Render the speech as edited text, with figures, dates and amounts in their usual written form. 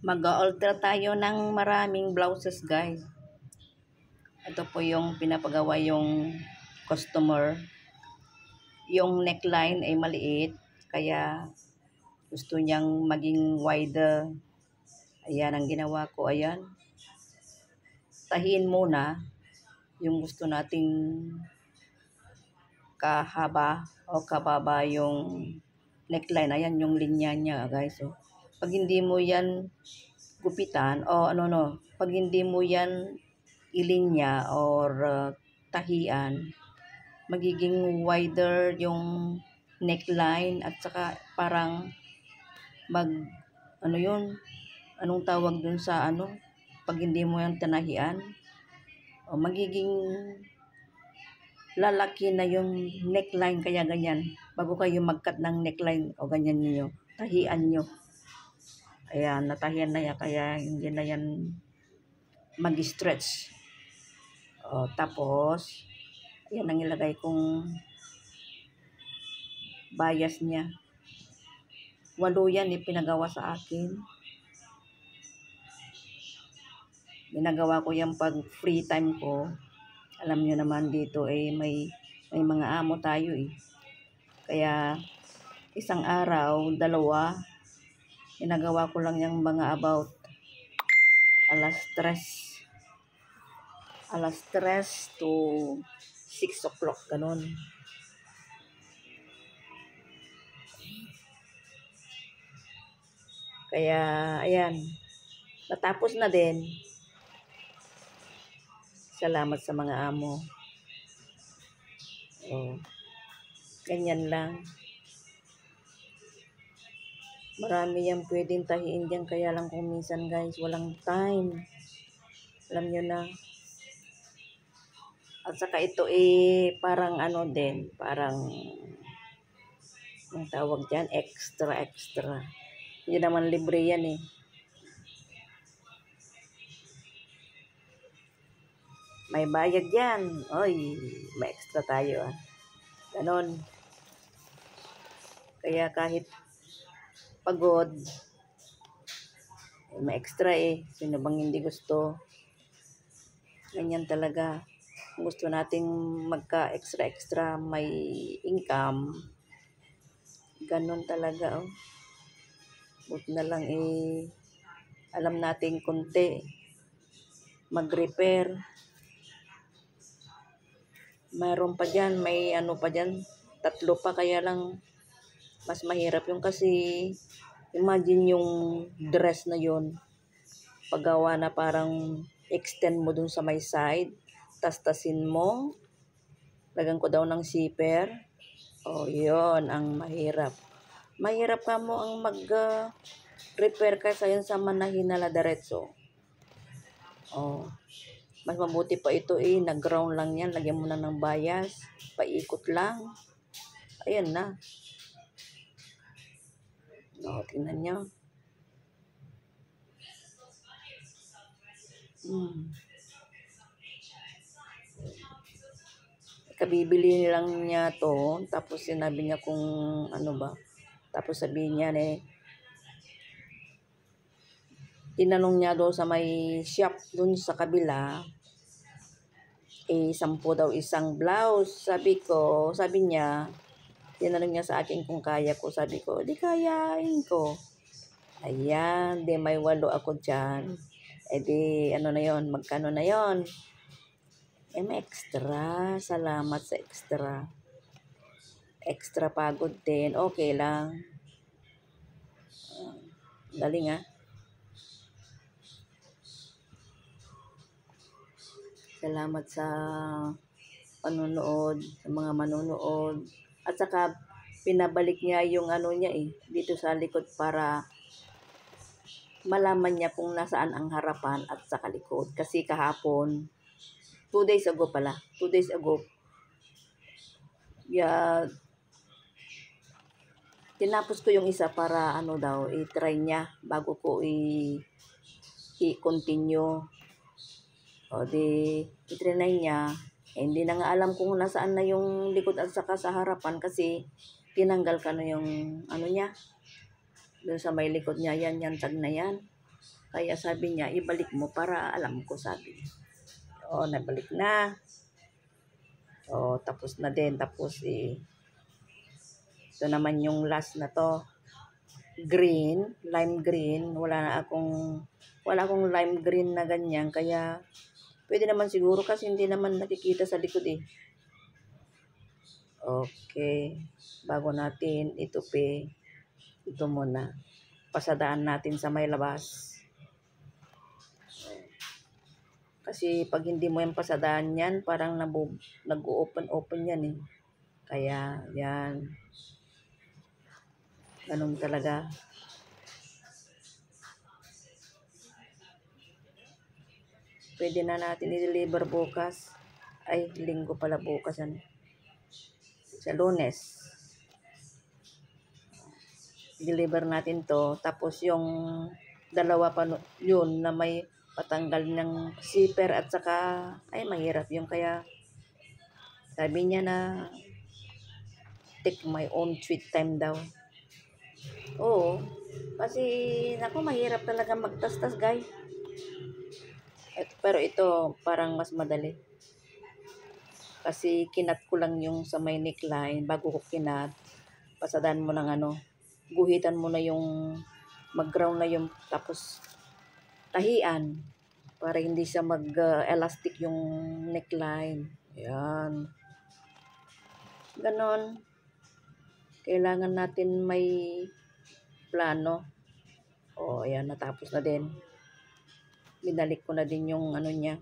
Mag-alter tayo ng maraming blouses, guys. Ito po yung pinapagawa yung customer. Yung neckline ay maliit, kaya gusto niyang maging wider. Ayan ang ginawa ko, ayan. Tahiin muna yung gusto nating kahaba o kababa yung neckline. Ayan yung linya niya, guys. So, pag hindi mo yan gupitan o pag hindi mo yan ilinya or tahian, magiging wider yung neckline at saka parang anong tawag dun sa pag hindi mo yan tinahian, o magiging lalaki na yung neckline, kaya ganyan. Bago kayo mag-cut ng neckline, o ganyan niyo, tahian nyo. Ayan, natahian na yan, kaya hindi na yan mag-stretch. O, tapos, ayan ang ilagay kong bias niya. 8 yan pinagawa sa akin. Ginagawa ko yan pag free time ko. Alam nyo naman dito may mga amo tayo eh. Kaya isang araw, 2, ginagawa ko lang yung mga about alas 3 to 6 o'clock, ganun. Kaya, ayan, natapos na din. Salamat sa mga amo. Ganyan lang. Marami yan pwedeng tahiin dyan, kaya lang kung minsan, guys, walang time. Alam nyo na. At saka ito parang din, parang ang tawag dyan, extra. Hindi naman libre yan eh. May bayad yan. Oy, may extra tayo ah. Ganon. Kaya kahit pagod, may extra eh. Sino bang hindi gusto? Ganyan talaga. Kung gusto nating magka-extra, may income. Ganon talaga oh. Buti na lang alam natin konti mag-repair. Mayroon pa dyan, may pa dyan, 3 pa, kaya lang mas mahirap yung kasi imagine yung dress na yun, paggawa na parang extend mo dun sa may side, tastasin mo, lagyan ko daw ng zipper. Yun ang mahirap. Mahirap ka mo ang mag-repair ka sa yun sa manahin na diretso. Mas mabuti pa ito nag-ground lang yan, lagyan mo na ng bias, paikot lang. Ayan na. Tingnan nyo. Kabibili lang niya to, tapos sinabi niya kung tapos sabihin niya tinanong niya doon sa may shop doon sa kabila, 10 daw isang blouse. Sabi niya, tinanong niya sa akin kung kaya ko. Sabi ko, di kayain ko. Ayan, di may 8 ako dyan. Di na yon, magkano na yon? May extra. Salamat sa extra. Extra pagod din. Okay lang. Galing ah. Salamat sa panonood, sa mga manonood. At saka pinabalik niya yung niya dito sa likod para malaman niya kung nasaan ang harapan at sa likod. Kasi kahapon, 2 days ago, tinapos ko yung isa para i-try niya bago ko i-continue. I-try niya. Hindi na nga alam kung nasaan na yung likod at saka sa harapan kasi tinanggal ka na yung niya. Doon sa may likod niya, yan, tag na yan. Kaya sabi niya, ibalik mo para alam ko, sabi niya. O, nabalik na. O, tapos na din. Tapos, ito naman yung last na to. Green, lime green. Wala akong lime green na ganyan. Kaya, pwede naman siguro kasi hindi naman nakikita sa likod eh. Okay. Bago natin itupi, ito muna. Pasadaan natin sa may labas. Kasi pag hindi mo yung pasadaan yan, parang nag-open yan eh. Kaya, yan. Ganun talaga. Pwede na natin i-deliver bukas. Ay, linggo pala bukas yan. Sa Lunes. Deliver natin to. Tapos yung dalawa pa yun na may patanggal ng zipper at saka, ay mahirap yung kaya sabi niya na take my own sweet time daw. Oo, kasi naku mahirap talaga magtastas guys. Pero ito parang mas madali. Kasi kinat ko lang yung sa may neckline bago ko kinat. Pasadan mo ng guhitan mo na yung mag-ground na yung tapos tahian para hindi siya mag-elastic yung neckline. Ayan. Ganon. Kailangan natin may plano. O, ayan, natapos na din. Binalik ko na din yung niya.